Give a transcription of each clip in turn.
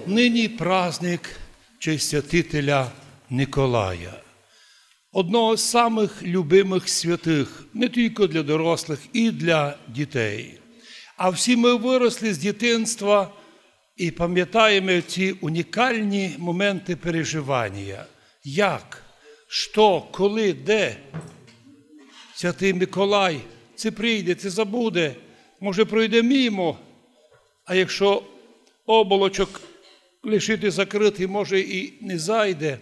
Нині праздник Чистятителя Николая, одного з самих любимих святих, не тільки для дорослих, і для дітей. А всі ми виросли з дитинства і пам'ятаємо ці унікальні моменти переживання. Як, що, коли, де Святий Миколай це прийде, це забуде, може пройде мимо, а якщо оболочок лишити закритий, може і не зайде,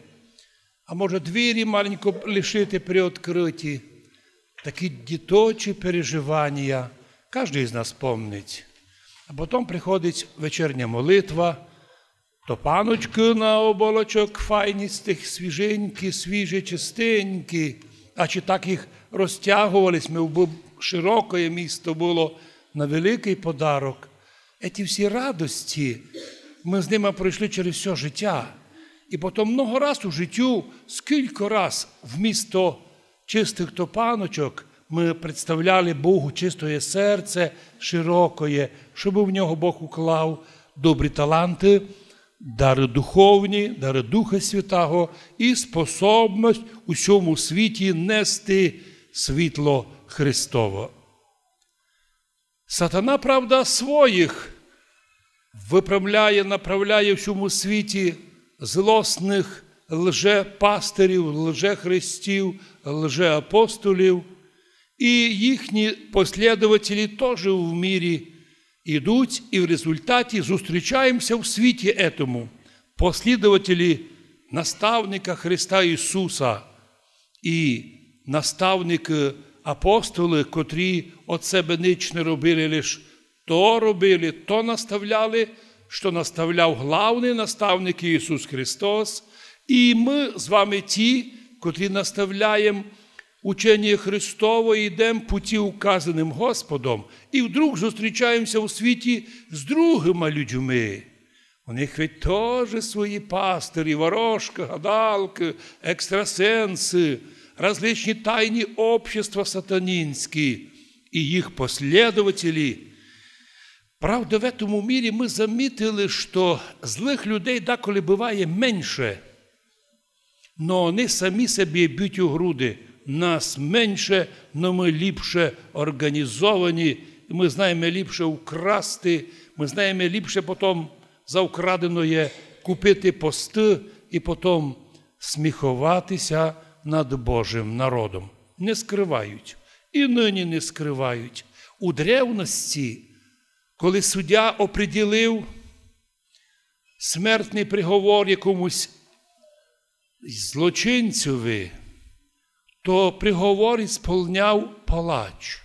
а може двері маленько лишити приоткриті. Такі діточі переживання кожен з нас пам'ятає. А потім приходить вечірня молитва, то паночки на оболочок файні, свіженькі, свіжі, чистенькі, а чи так їх розтягувались, ми широке місто було на великий подарок. Ці всі радості, ми з ними пройшли через все життя. І потім много раз у життю, скільки раз вмісто чистих топаночок ми представляли Богу чистое серце, широкое, щоб в нього Бог уклав добрі таланти, дари духовні, дари Духа Святого і способність у всьому світі нести світло Христово. Сатана, правда, своїх виправляє, направляє в всьому світі злосних лжепастирів, лжехристів, лжеапостолів, і їхні послідователі теж в мірі йдуть, і в результаті зустрічаємося в світі етому. Послідователі наставника Христа Ісуса і наставники апостоли, котрі від себе ніч не робили, лише то наставляли, що наставляв главний наставник Ісус Христос. І ми з вами ті, котрі наставляємо учення Христово і йдемо путі указаним Господом. І вдруг зустрічаємося у світі з другими людьми. У них ведь теж свої пастирі, ворожки, гадалки, екстрасенси, различні тайні общества сатанинські і їх послідователі. Правда, в этому мірі ми замітили, що злих людей деколи буває менше, но вони самі собі б'ють у груди. Нас менше, но ми ліпше організовані, ми знаємо ліпше украсти, ми знаємо ліпше потім за украдене купити пости і потім сміхуватися над Божим народом. Не скривають. І нині не скривають. У древності, коли суддя оприділив смертний приговор якомусь злочинцеві, то приговор ісполняв палач.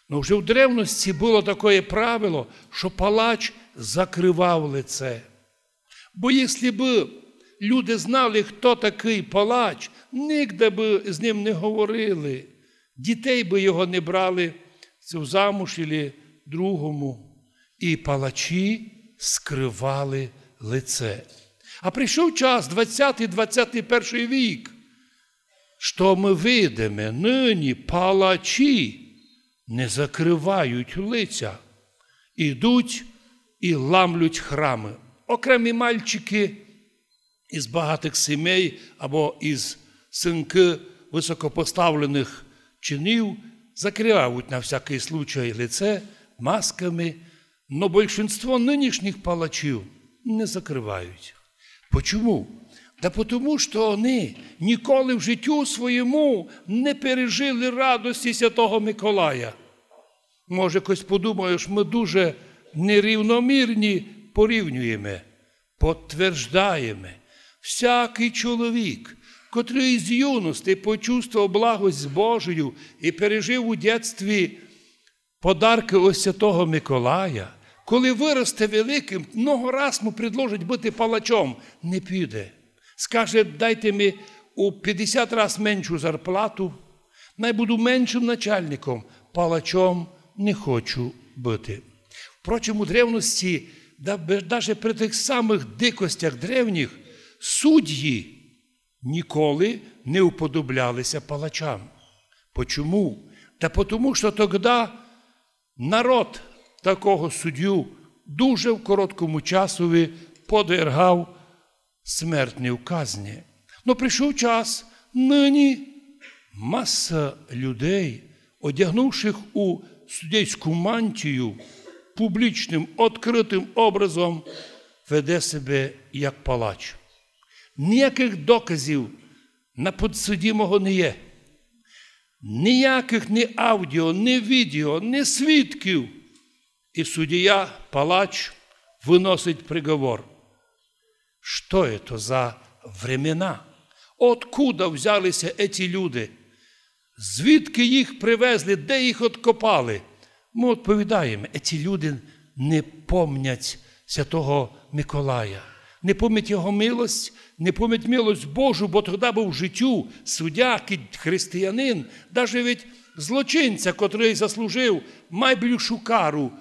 Но вже в древності було таке правило, що палач закривав лице. Бо якщо б люди знали, хто такий палач, ніде б з ним не говорили, дітей би його не брали в замуж або другому. І палачі скривали лице. А прийшов час, 20-21 вік, що ми видимо, нині палачі не закривають лиця, ідуть і ламлють храми. Окремі мальчики із багатих сімей або із синки високопоставлених чинів закривають на всякий случай лице масками, но большинство нинішніх палачів не закривають. Почому? Та тому, що вони ніколи в життю своєму не пережили радості Святого Миколая. Може, хтось подумає, що ми дуже нерівномірні, порівнюємо, підтверджуємо. Всякий чоловік, котрий з юності почувствував благость Божою і пережив у дитинстві подарки ось Святого Миколая, коли виросте великим, много раз му предложать бути палачом, не піде. Скаже, дайте мені у 50 разів меншу зарплату, най буду меншим начальником, палачом не хочу бути. Впрочем, у древності, навіть при тих самих дикостях древніх, судді ніколи не уподоблялися палачам. Почому? Та тому, що тоді народ такого суддю дуже в короткому часові подвергав смертній казні. Но прийшов час, нині маса людей, одягнувших у суддейську мантію, публічним, відкритим образом, веде себе як палач. Ніяких доказів на підсудимого не є. Ніяких ні аудіо, ні відео, ні свідків. І суддя, палач, виносить приговор. Що це за времена? Откуда взялися ці люди? Звідки їх привезли? Де їх откопали? Ми відповідаємо, ці люди не пам'ятають Святого Миколая. Не пам'ятають його милость, не пам'ятають милость Божу, бо тоді був в життю суддя, християнин, навіть від злочинця, котрий заслужив найбільшу кару,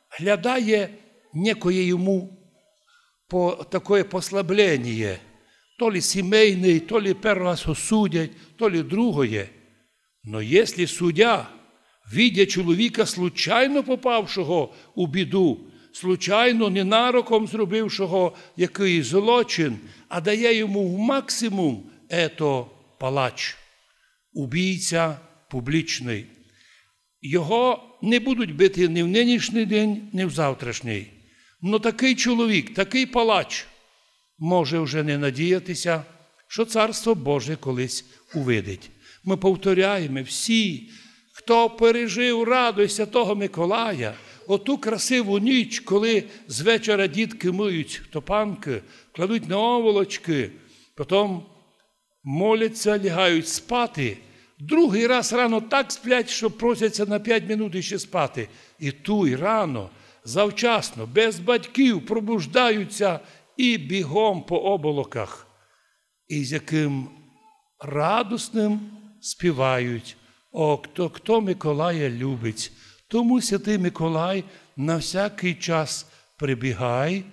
глядає некоє йому таке послаблення. То ли сімейне, то ли перший раз осудять, то ли другое. Но якщо суддя, видя чоловіка, случайно попавшого у біду, случайно, ненароком зробившого якийсь злочин, а дає йому в максимум, ето палач, убійця публічний. Його не будуть бити ні в нинішній день, ні в завтрашній. Но такий чоловік, такий палач може вже не надіятися, що Царство Боже колись увидить. Ми повторяємо всі, хто пережив радість Святого Миколая, оту красиву ніч, коли з вечора дітки миють топанки, кладуть на оволочки, потім моляться, лягають спати, другий раз рано так сплять, що просяться на 5 минут ще спати. І туй рано, завчасно, без батьків пробуждаються і бігом по оболоках. І з яким радісним співають: «О, хто Миколая любить, тому Святий Миколай на всякий час прибігай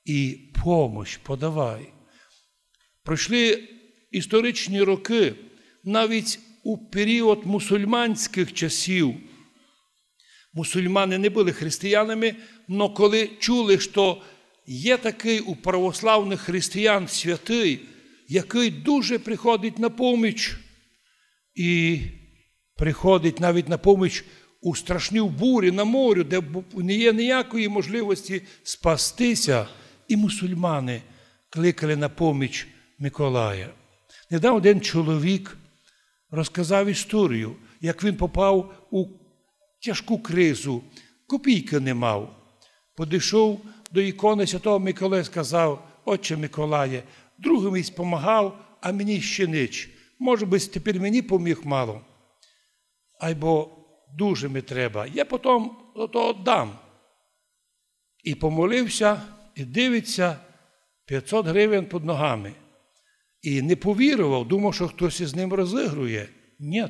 і помощь подавай». Пройшли історичні роки, навіть у період мусульманських часів. Мусульмани не були християнами, але коли чули, що є такий у православних християн святий, який дуже приходить на поміч, і приходить навіть на поміч у страшній бурі на морі, де не є ніякої можливості спастися, і мусульмани кликали на поміч Миколая. Недавно один чоловік розказав історію, як він попав у тяжку кризу, копійки не мав. Підійшов до ікони Святого Миколая, сказав: «Отче Миколає, другим із помагав, а мені ще ніч. Може би, тепер мені поміг мало. Або дуже ми треба. Я потім то віддам». І помолився, і дивиться, 500 гривень під ногами. І не повірував, думав, що хтось із ним розігрує. Ні.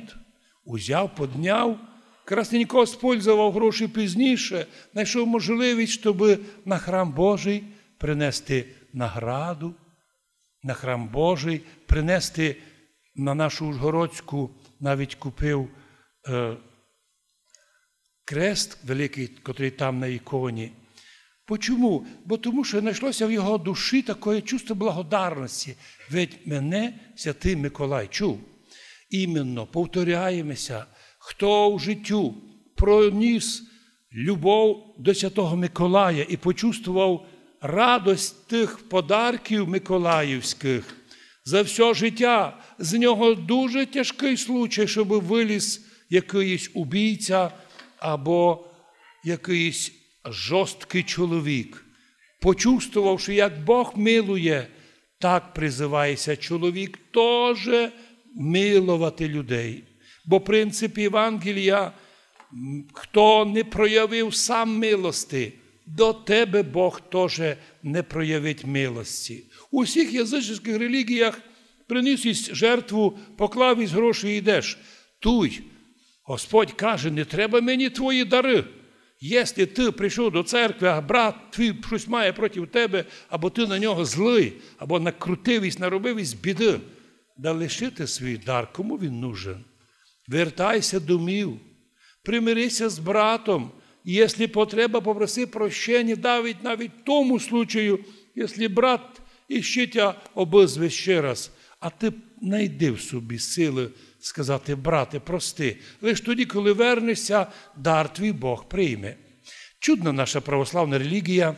Узяв, підняв, красненько спользував гроші пізніше, знайшов можливість, щоб на храм Божий принести награду, на храм Божий принести на нашу Ужгородську, навіть купив крест великий, котрий там на іконі. Чому? Бо тому, що знайшлося в його душі таке чувство благодарності. Ведь мене Святий Миколай чув. Іменно, повторяємося, хто в життю проніс любов до Святого Миколая і почувствував радость тих подарків миколаївських, за все життя з нього дуже тяжкий случай, щоб виліз якийсь убійця або якийсь жорсткий чоловік. Почувствувавши, як Бог милує, так призивається чоловік теж милувати людей. Бо принцип Євангелія: хто не проявив сам милости, до тебе Бог теж не проявить милості. У всіх язичницьких релігіях приніс із жертву, поклав із грошей і йдеш. Туй, Господь каже: не треба мені твої дари. Якщо ти прийшов до церкви, а брат твій щось має проти тебе, або ти на нього злий, або накрутивись, наробивись біди, да лишити свій дар, кому він нужен? Вертайся домів, примирися з братом, і якщо потреба, попроси прощення, навіть тому случаю, якщо брат іще тя обизве ще раз, а ти знайди в собі сили сказати: брате, прости, лиш тоді, коли вернешся, дар твій Бог прийме. Чудна наша православна релігія,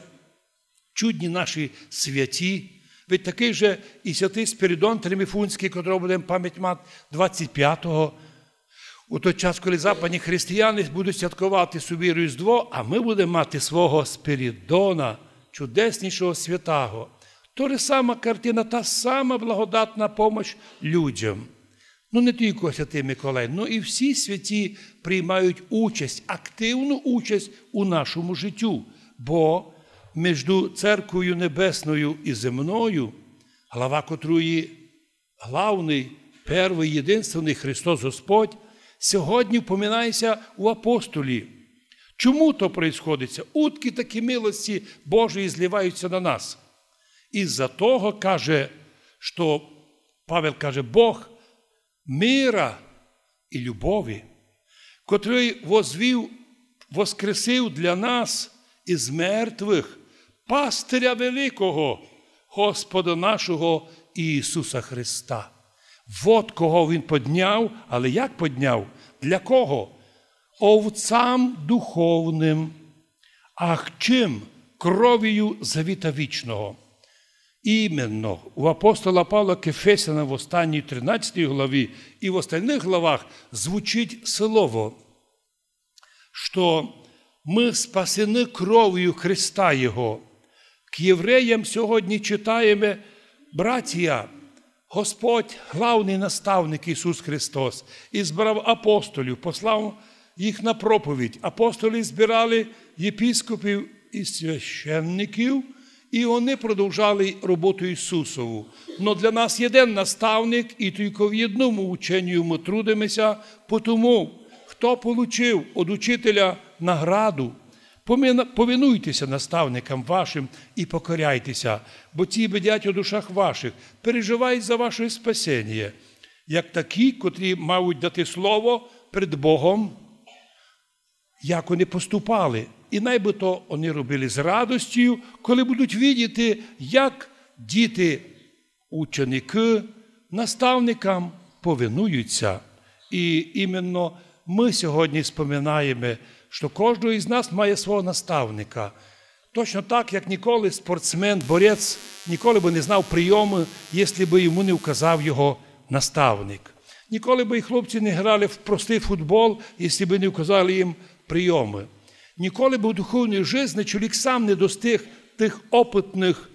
чудні наші святі. Ведь такий же і святий Спиридон Триміфунський, котрого будемо пам'ять мати 25-го, у той час, коли западні християни будуть святкувати собі Різдво, а ми будемо мати свого Спиридона, чудеснішого святого. То ж сама картина, та сама благодатна помощь людям. Ну, не тільки Святий Миколай, но і всі святі приймають участь, активну участь у нашому життю. Бо між Церквою Небесною і земною, глава котрої главний, перший, єдинственний Христос Господь, сьогодні впоминається у апостолі. Чому то відбувається? Утки такі милості Божої зливаються на нас. Із-за того, каже, що Павел каже, Бог мира і любові, котрий воскресив для нас із мертвих пастиря великого, Господа нашого Ісуса Христа. Вот кого Він подняв, але як подняв? Для кого? Овцам духовним. Ах чим? Кров'ю завіта вічного. Іменно у апостола Павла к Ефесянам в останній 13 главі і в остальних главах звучить слово, що ми спасені кров'ю Христа Його. К євреям сьогодні читаємо: братія, Господь, главний наставник Ісус Христос, і збирав апостолів, послав їх на проповідь. Апостоли збирали єпископів і священників, і вони продовжали роботу Ісусову. Но для нас єдин наставник, і тільки в одному ученню ми трудимося, тому, хто отримав від учителя награду, повинуйтеся наставникам вашим і покоряйтеся, бо ті бдять у душах ваших, переживають за ваше спасіння, як такі, котрі мають дати слово перед Богом, як вони поступали. І найби то вони робили з радостю, коли будуть видіти, як діти, ученики, наставникам повинуються. І іменно ми сьогодні споминаємо, що кожен із нас має свого наставника. Точно так, як ніколи спортсмен, борець ніколи би не знав прийоми, якщо би йому не вказав його наставник. Ніколи би і хлопці не грали в простий футбол, якщо би не вказали їм прийоми. Ніколи б у духовній житті чоловік сам не достиг тих опитних,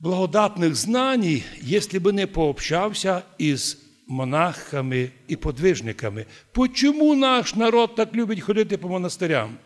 благодатних знань, якщо б не пообщався із монахами і подвижниками. Чому наш народ так любить ходити по монастирям?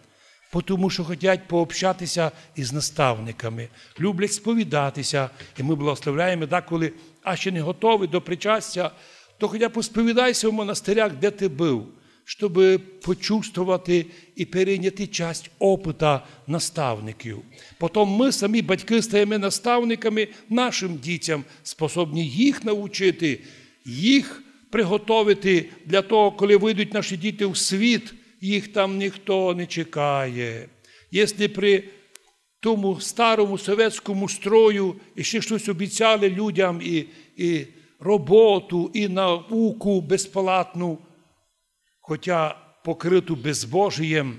Тому що хочуть пообщатися із наставниками, люблять сповідатися. І ми благословляємо, коли ще не готові до причастя, то хоча посповідайся в монастирях, де ти був, щоб почувствувати і перейняти часть опита наставників. Потім ми самі, батьки, стаємо наставниками нашим дітям, способні їх навчити, їх приготовити для того, коли вийдуть наші діти в світ, їх там ніхто не чекає. Якщо при тому старому совєтському строю і ще щось обіцяли людям, і роботу, і науку безплатну, хоча покриту безбожієм,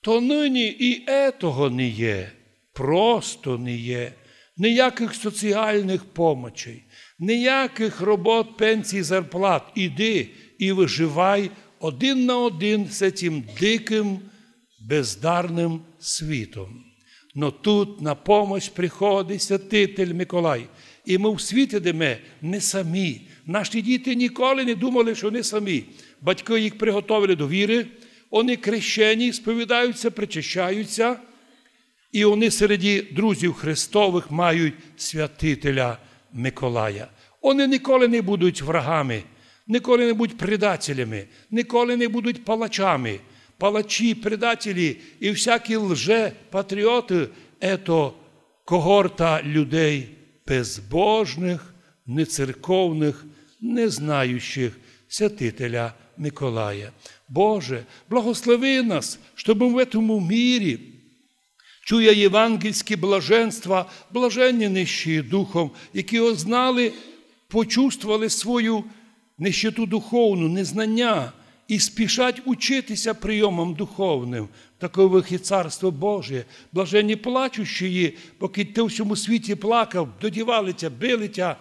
то нині і етого не є, просто не є. Ніяких соціальних помочей, ніяких робот, пенсій, зарплат. Іди і виживай один на один з цим диким, бездарним світом. Но тут на помощь приходить святитель Миколай. І ми в світ ідемо не самі. Наші діти ніколи не думали, що вони самі. Батьки їх приготовили до віри, вони крещені, сповідаються, причащаються, і вони серед друзів Христових мають святителя Миколая. Вони ніколи не будуть врагами, ніколи не будуть предателями, ніколи не будуть палачами. Палачі, предателі і всякі лже-патріоти – це когорта людей безбожних, нецерковних, не знаючих святителя Миколая. Боже, благослови нас, щоб в цьому мірі чує євангельські блаженства, блаженні нищі духом, які ознали, почувствували свою нищету духовну, незнання і спішать учитися прийомам духовним. Такових і Царство Боже. Блаженні плачущі, поки ти в всьому світі плакав, додівали тя, били тя,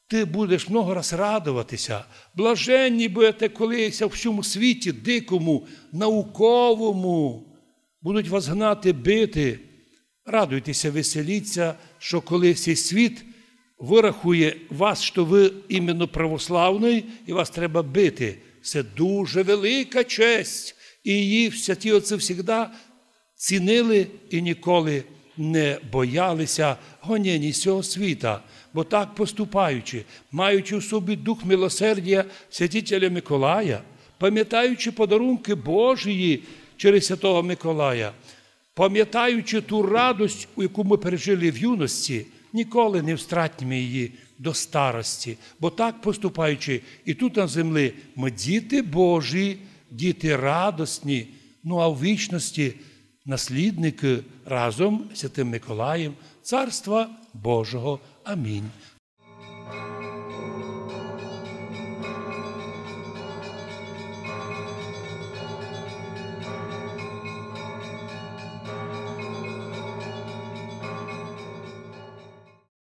ти будеш много раз радуватися. Блаженні будете колись в всьому світі, дикому, науковому, будуть вас гнати, бити. Радуйтеся, веселіться, що коли цей світ вирахує вас, що ви іменно православний, і вас треба бити. Це дуже велика честь. І її святі отці завжди цінили і ніколи не боялися гонінь цього світа. Бо так поступаючи, маючи в собі дух милосердя святителя Миколая, пам'ятаючи подарунки Божії через святого Миколая, пам'ятаючи ту радость, яку ми пережили в юності, ніколи не втратимо її до старості. Бо так поступаючи, і тут на землі ми діти Божі, діти радосні, ну а в вічності наслідники разом з Святим Миколаєм Царства Божого. Амінь.